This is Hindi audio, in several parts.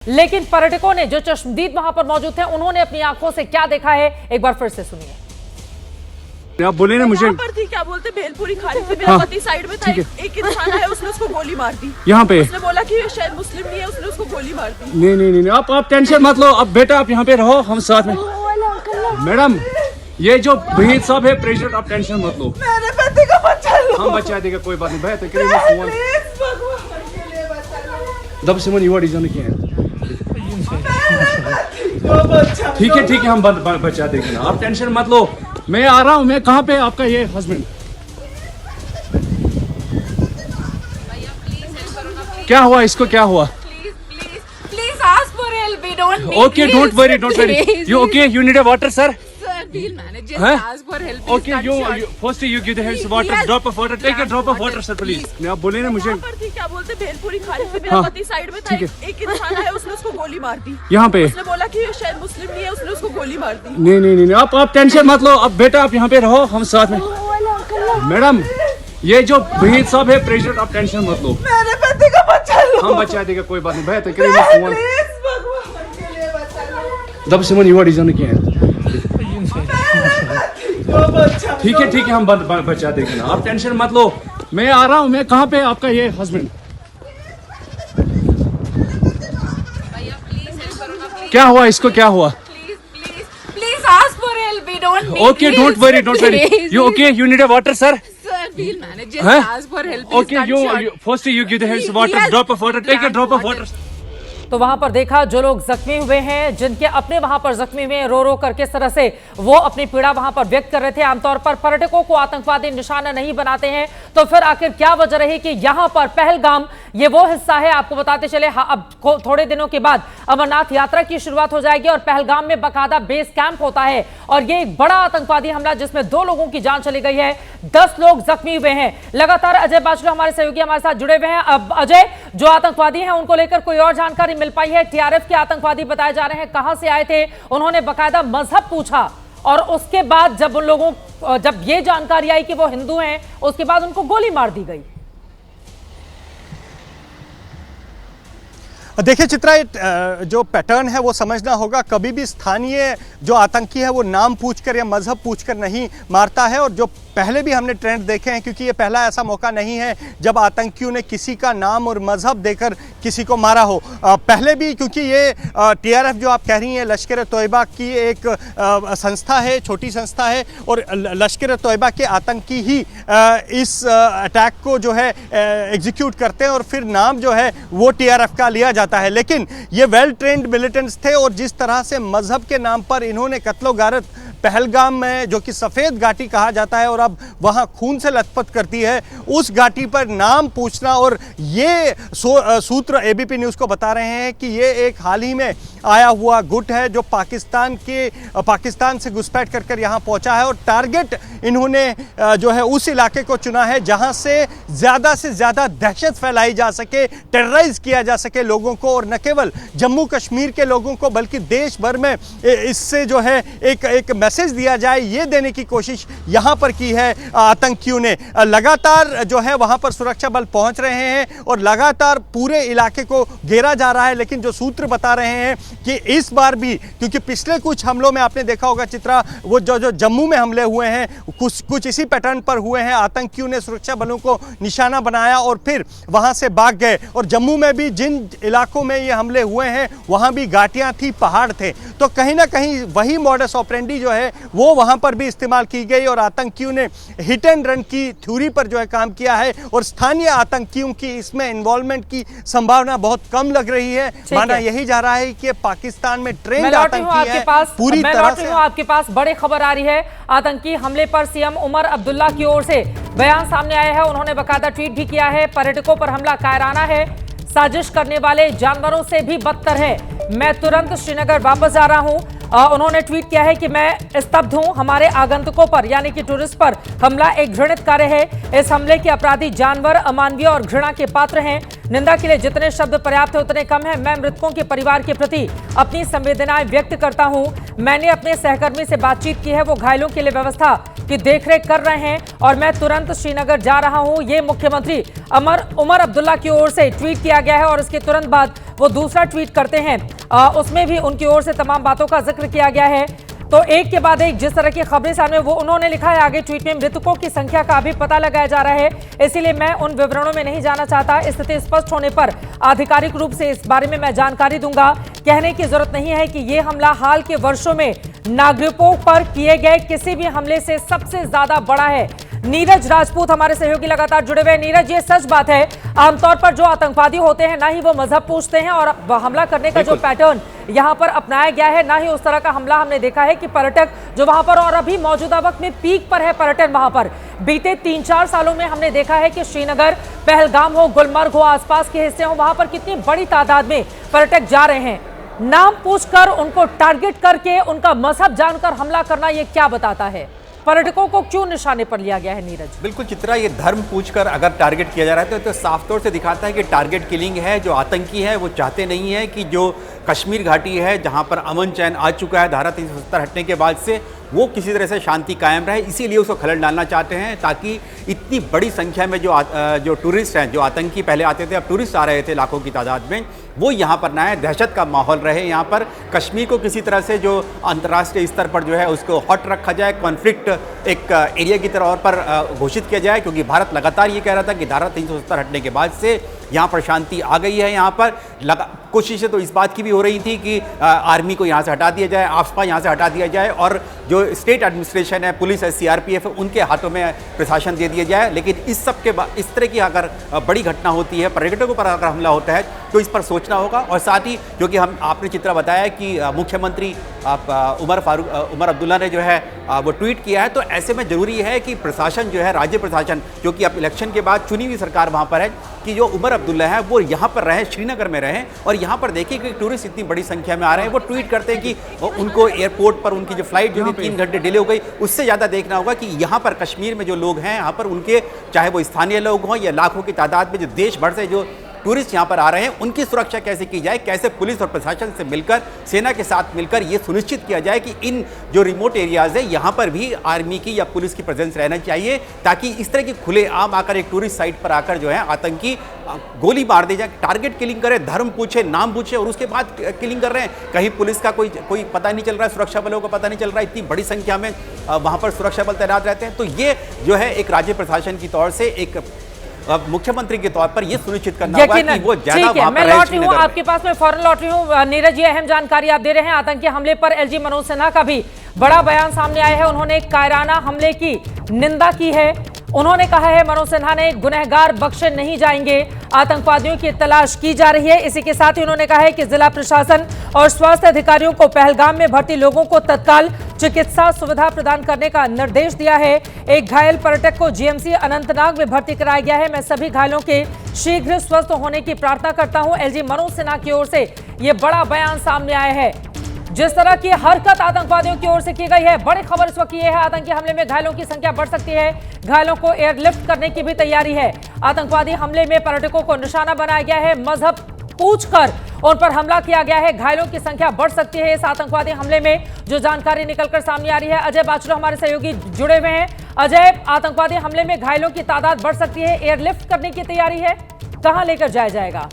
लेकिन पर्यटकों ने जो चश्मदीद वहां पर मौजूद थे उन्होंने अपनी आंखों से क्या देखा है एक बार फिर से सुनिए। आप बोले ना मुझे पर थी, क्या बोलते भेलपुरी खा रही थी, मेरा पति साइड में था, एक इंसान है उसने उसको गोली मार दी। यहाँ पे उसने बोला कि शायद मुस्लिम नहीं है, उसने उसको गोली मार दी। नहीं आप टेंशन मत लो। अब बेटा आप यहाँ पे रहो, हम साथ में। मैडम ये जो भहीद साहब है प्रेसिडेंट, आप टेंशन मत लो। मेरे पति का बच्चा लो। हम बचा देगा, कोई बात नहीं भाई। फोन दब से मन युवा डिजाइन किया है। ठीक है हम बचा देंगे ना, आप टेंशन मत लो। मैं आ रहा हूँ। मैं कहाँ पे आपका ये हस्बैंड? क्या हुआ इसको, क्या हुआ? Please ask for help. We don't need Okay, this. don't worry. You okay? You need a water, sir? Sir, we'll manage. Just Huh? ask for help. Okay, you first you give the hands water, Yes. drop of water. Take a drop of water, sir, please. मैं आप बोले ना मुझे पर थी, क्या बोलते भेलपुरी खा रही थी, मेरा पति साइड में था, एक इंसान है उसने उसको गोली मार दी। यहाँ पे उसने बोला कि शायद मुस्लिम नहीं है, उसने उसको गोली मार दी। नहीं आप टेंशन मत लो। अब बेटा आप यहाँ पे रहो, हम साथ में। मैडम ये जो भहीद साहब है प्रेसिडेंट, आप टेंशन मत लो। मेरे पति का बच्चा लो। हम बचा देगा, कोई बात नहीं भाई। फोन दब से मन युवा डिजाइन किया है। ठीक है हम बचा देंगे ना, आप टेंशन मत लो। मैं आ रहा हूँ। मैं कहाँ पे आपका ये हस्बैंड? क्या हुआ इसको, क्या हुआ? Please ask for help. We don't need Okay, this. don't worry. Please. You okay? You need a water, sir? Sir, we'll manage. Just Huh? ask for help. Please Okay, cut short. you first you give the hands water, Yes. drop of water. Take a drop of water. तो वहां पर देखा जो लोग जख्मी हुए हैं, जिनके अपने वहां पर जख्मी हुए, रो कर किस तरह से वो अपनी पीड़ा वहां पर व्यक्त कर रहे थे। आमतौर पर पर्यटकों को आतंकवादी निशाना नहीं बनाते हैं, तो फिर आखिर क्या वजह रही कि यहां पर पहलगाम ये वो हिस्सा है। आपको बताते चले अब थोड़े दिनों के बाद अमरनाथ यात्रा की शुरुआत हो जाएगी और पहलगाम में बाकायदा बेस कैंप होता है और ये एक बड़ा आतंकवादी हमला जिसमें 2 लोगों की जान चली गई है, 10 लोग जख्मी हुए हैं। लगातार अजय बाचलो हमारे सहयोगी हमारे साथ जुड़े हुए हैं। अब अजय, जो आतंकवादी हैं उनको लेकर कोई और जानकारी मिल पाई है? टीआरएफ के आतंकवादी बताए जा रहे हैं, कहां से आए थे? उन्होंने बाकायदा मजहब पूछा और उसके बाद जब ये जानकारी आई कि वो हिंदू हैं, उसके बाद उनको गोली मार दी गई। देखिए चित्रा, जो पैटर्न है वो समझना होगा। कभी भी स्थानीय जो आतंकी है वो नाम पूछकर या मजहब पूछकर नहीं मारता है, और जो पहले भी हमने ट्रेंड देखे हैं, क्योंकि ये पहला ऐसा मौका नहीं है जब आतंकियों ने किसी का नाम और मजहब देकर किसी को मारा हो। पहले भी, क्योंकि ये टीआरएफ जो आप कह रही हैं लश्कर तोयबा की एक संस्था है, छोटी संस्था है, और लश्कर तोयबा के आतंकी ही इस अटैक को जो है एग्जीक्यूट करते हैं और फिर नाम जो है वो टीआरएफ का लिया जाता है। लेकिन ये वेल ट्रेंड मिलिटेंट्स थे और जिस तरह से मजहब के नाम पर इन्होंने कत्लो गारत पहलगाम में, जो कि सफ़ेद घाटी कहा जाता है और अब वहाँ खून से लथपथ करती है, उस घाटी पर नाम पूछना। और ये सूत्र एबीपी न्यूज़ को बता रहे हैं कि ये एक हाल ही में आया हुआ गुट है जो पाकिस्तान से घुसपैठ कर यहाँ पहुँचा है, और टारगेट इन्होंने जो है उस इलाके को चुना है जहाँ से ज़्यादा दहशत फैलाई जा सके, टेरराइज किया जा सके लोगों को, और न केवल जम्मू कश्मीर के लोगों को बल्कि देश भर में इससे जो है एक मैसेज दिया जाए, ये देने की कोशिश यहाँ पर की है आतंकियों ने। लगातार जो है वहाँ पर सुरक्षा बल पहुँच रहे हैं और लगातार पूरे इलाके को घेरा जा रहा है। लेकिन जो सूत्र बता रहे हैं कि इस बार भी, क्योंकि पिछले कुछ हमलों में आपने देखा होगा चित्रा, वो जो जम्मू में हमले हुए हैं कुछ इसी पैटर्न पर हुए हैं। आतंकियों ने सुरक्षा बलों को निशाना बनाया और फिर वहाँ से भाग गए। और जम्मू में भी जिन इलाकों में ये हमले हुए हैं वहाँ भी घाटियाँ थी, पहाड़ थे, तो कहीं ना कहीं वही मॉडस ऑपरेंडी जो है वो वहां पर भी इस्तेमाल की गई और आतंकियों ने हिट एंड रन की थ्योरी पर जो है काम किया है। और स्थानीय आतंकियों की इसमें इन्वॉल्वमेंट की संभावना बहुत कम लग रही है। माना यही जा रहा है कि पाकिस्तान में ट्रेंड आतंकी है पूरी तरह से। आपके पास बड़ी खबर आ रही है। आतंकी हमले पर सीएम उमर अब्दुल्ला की ओर से बयान सामने आया है। उन्होंने बाकायदा ट्वीट भी किया है, पर्यटकों पर हमला कायराना है, साजिश करने वाले जानवरों से भी बदतर है, मैं तुरंत श्रीनगर वापस जा रहा हूं। उन्होंने ट्वीट किया है कि मैं स्तब्ध हूं, हमारे आगंतुकों पर यानी कि टूरिस्ट पर हमला एक घृणित कार्य है। इस हमले के अपराधी जानवर, अमानवीय और घृणा के पात्र हैं। निंदा के लिए जितने शब्द पर्याप्त है उतने कम हैं। मैं मृतकों के परिवार के प्रति अपनी संवेदनाएं व्यक्त करता हूं। मैंने अपने सहकर्मी से बातचीत की है, वो घायलों के लिए व्यवस्था की देखरेख कर रहे हैं और मैं तुरंत श्रीनगर जा रहा हूं। ये मुख्यमंत्री उमर अब्दुल्ला की ओर से ट्वीट किया गया है और इसके तुरंत बाद वो दूसरा ट्वीट करते हैं, उसमें भी उनकी ओर से तमाम बातों का जिक्र किया गया है। तो एक के बाद एक जिस तरह की खबरें सामने, वो उन्होंने लिखा है आगे ट्वीट में, मृतकों की संख्या का अभी पता लगाया जा रहा है, इसीलिए मैं उन विवरणों में नहीं जाना चाहता। स्थिति स्पष्ट होने पर आधिकारिक रूप से इस बारे में मैं जानकारी दूंगा। कहने की जरूरत नहीं है कि ये हमला हाल के वर्षों में नागरिकों पर किए गए किसी भी हमले से सबसे ज्यादा बड़ा है। नीरज राजपूत हमारे सहयोगी लगातार जुड़े हुए हैं। नीरज, ये सच बात है, आमतौर पर जो आतंकवादी होते हैं ना ही वो मजहब पूछते हैं, और हमला करने का जो पैटर्न यहां पर अपनाया गया है, ना ही उस तरह का हमला हमने देखा है कि पर्यटक जो वहां पर, और अभी मौजूदा वक्त में पीक पर है पर्यटन वहां पर। बीते 3-4 सालों में हमने देखा है कि श्रीनगर, पहलगाम हो, गुलमर्ग हो, आसपास के हिस्से हो, वहां पर कितनी बड़ी तादाद में पर्यटक जा रहे हैं। नाम पूछकर, उनको टारगेट करके, उनका मजहब जानकर हमला करना, ये क्या बताता है? पर्यटकों को क्यों निशाने पर लिया गया है नीरज? बिल्कुल चित्रा, ये धर्म पूछकर अगर टारगेट किया जा रहा है तो साफ तौर से दिखाता है कि टारगेट किलिंग है। जो आतंकी है वो चाहते नहीं है कि जो कश्मीर घाटी है, जहां पर अमन चैन आ चुका है धारा 370 हटने के बाद से, वो किसी तरह से शांति कायम रहे, इसीलिए उसको खलल डालना चाहते हैं, ताकि इतनी बड़ी संख्या में जो टूरिस्ट हैं, जो आतंकी पहले आते थे, अब टूरिस्ट आ रहे थे लाखों की तादाद में, वो यहाँ पर ना आए, दहशत का माहौल रहे यहाँ पर। कश्मीर को किसी तरह से जो अंतर्राष्ट्रीय स्तर पर जो है उसको हॉट रखा जाए, कॉन्फ्लिक्ट एक एरिया की तरह पर घोषित किया जाए, क्योंकि भारत लगातार ये कह रहा था कि धारा 370 हटने के बाद से यहाँ पर शांति आ गई है। यहाँ पर कोशिशें तो इस बात की भी हो रही थी कि आर्मी को यहाँ से हटा दिया जाए, आफ्सपा यहाँ से हटा दिया जाए, और जो स्टेट एडमिनिस्ट्रेशन है, पुलिस है, सीआरपीएफ है, उनके हाथों में प्रशासन दे दिया जाए। लेकिन इस सब के बाद इस तरह की अगर बड़ी घटना होती है, पर्यटकों पर अगर हमला होता है, तो इस पर सोचना होगा। और साथ ही जो कि आपने चित्र बताया कि मुख्यमंत्री उमर अब्दुल्ला ने जो है वो ट्वीट किया है, तो ऐसे में जरूरी है कि प्रशासन जो है, राज्य प्रशासन, जो कि अब इलेक्शन के बाद चुनी हुई सरकार वहाँ पर है, कि जो उमर अब्दुल्ला है वो यहाँ पर रहें, श्रीनगर में रहें। और यहाँ पर देखिए कि टूरिस्ट इतनी बड़ी संख्या में आ रहे हैं, वो ट्वीट करते हैं कि उनको एयरपोर्ट पर उनकी जो फ्लाइट जो 3 घंटे डिले हो गई, उससे ज़्यादा देखना होगा कि यहाँ पर कश्मीर में जो लोग हैं, यहाँ पर उनके, चाहे वो स्थानीय लोग हों या लाखों की तादाद में जो देश भर से जो टूरिस्ट यहाँ पर आ रहे हैं, उनकी सुरक्षा कैसे की जाए, कैसे पुलिस और प्रशासन से मिलकर, सेना के साथ मिलकर ये सुनिश्चित किया जाए कि इन जो रिमोट एरियाज है, यहाँ पर भी आर्मी की या पुलिस की प्रेजेंस रहना चाहिए, ताकि इस तरह की खुलेआम आकर एक टूरिस्ट साइट पर आकर जो है आतंकी गोली मार दे जाए, टारगेट किलिंग करे, धर्म पूछे, नाम पूछे, और उसके बाद किलिंग कर रहे हैं। कहीं पुलिस का कोई पता नहीं चल रहा है, सुरक्षा बलों का पता नहीं चल रहा है, इतनी बड़ी संख्या में वहाँ पर सुरक्षा बल तैनात रहते हैं। तो ये जो है एक राज्य प्रशासन की तौर से, एक मुख्यमंत्री के तौर पर यह सुनिश्चित करना होगा कि वो ज्यादा वहां पर रहे। मैं आपके पास में फौरन लौट रही हूँ नीरज, ये अहम जानकारी आप दे रहे हैं। आतंकी हमले पर एलजी मनोज सिन्हा का भी बड़ा बयान सामने आया है। उन्होंने कायराना हमले की निंदा की है। उन्होंने कहा है, मनोज सिन्हा ने, गुनहगार बख्शे नहीं जाएंगे, आतंकवादियों की तलाश की जा रही है। इसी के साथ ही उन्होंने कहा है कि जिला प्रशासन और स्वास्थ्य अधिकारियों को पहलगाम में भर्ती लोगों को तत्काल चिकित्सा सुविधा प्रदान करने का निर्देश दिया है। एक घायल पर्यटक को जीएमसी अनंतनाग में भर्ती कराया गया है। मैं सभी घायलों के शीघ्र स्वस्थ होने की प्रार्थना करता हूं। एलजी मनोज सिन्हा की ओर से यह बड़ा बयान सामने आया है। जिस तरह की हरकत आतंकवादियों की ओर से की गई है, बड़ी खबर इस वक्त ये है, आतंकी हमले में घायलों की संख्या बढ़ सकती है। घायलों को एयरलिफ्ट करने की भी तैयारी है। आतंकवादी हमले में पर्यटकों को निशाना बनाया गया है। मजहब पूछकर उन पर हमला किया गया है। घायलों की संख्या बढ़ सकती है इस आतंकवादी हमले में, जो जानकारी निकलकर सामने आ रही है। अजय बाचलो हमारे सहयोगी जुड़े हुए हैं। अजय, आतंकवादी हमले में घायलों की तादाद बढ़ सकती है, एयरलिफ्ट करने की तैयारी है, कहां लेकर जाया जाएगा?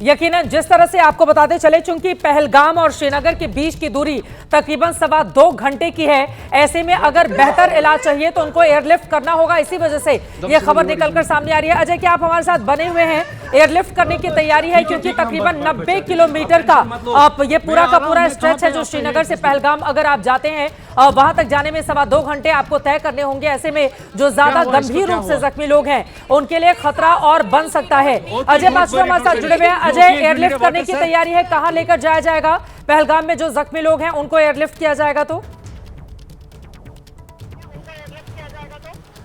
यकीनन जिस तरह से आपको बताते चले, चूंकि पहलगाम और श्रीनगर के बीच की दूरी तकरीबन 2.25 घंटे की है, ऐसे में अगर बेहतर इलाज चाहिए तो उनको एयरलिफ्ट करना होगा। इसी वजह से यह खबर निकलकर सामने आ रही है। अजय, क्या आप हमारे साथ बने हुए हैं? एयरलिफ्ट करने की तैयारी है, क्योंकि तकरीबन 90 किलोमीटर का आप ये पूरा का पूरा स्ट्रेच है जो श्रीनगर से पहलगाम अगर आप जाते हैं, वहां तक जाने में 2.25 घंटे आपको तय करने होंगे। ऐसे में जो ज्यादा गंभीर रूप से जख्मी लोग हैं उनके लिए खतरा और बन सकता है। अजय बाचलो हमारे साथ जुड़े हुए हैं। अजय, एयरलिफ्ट करने की तैयारी है, कहां लेकर जाया जाएगा? पहलगाम में जो जख्मी लोग हैं उनको एयरलिफ्ट किया जाएगा तो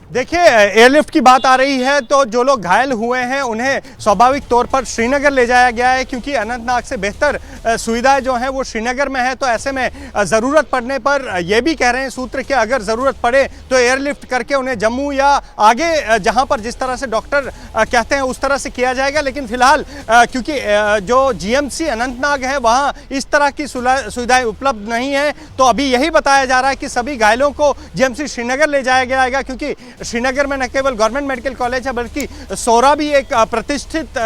देखिए, एयरलिफ्ट की बात आ रही है तो जो लोग घायल हुए हैं उन्हें स्वाभाविक तौर पर श्रीनगर ले जाया गया है, क्योंकि अनंतनाग से बेहतर सुविधाएं जो हैं वो श्रीनगर में है। तो ऐसे में ज़रूरत पड़ने पर ये भी कह रहे हैं सूत्र कि अगर ज़रूरत पड़े तो एयरलिफ्ट करके उन्हें जम्मू या आगे जहां पर जिस तरह से डॉक्टर कहते हैं उस तरह से किया जाएगा। लेकिन फिलहाल क्योंकि जो जीएमसी अनंतनाग है वहाँ इस तरह की सुविधाएँ उपलब्ध नहीं है, तो अभी यही बताया जा रहा है कि सभी घायलों को जीएमसी श्रीनगर ले जाया जाएगा, क्योंकि श्रीनगर में न केवल गवर्नमेंट मेडिकल कॉलेज है बल्कि सोरा भी एक प्रतिष्ठित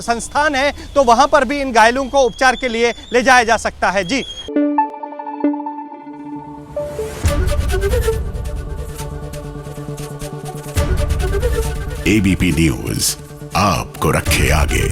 संस्थान है, तो वहां पर भी इन घायलों को उपचार के लिए ले जाया जा सकता है। जी एबीपी न्यूज आपको रखे आगे।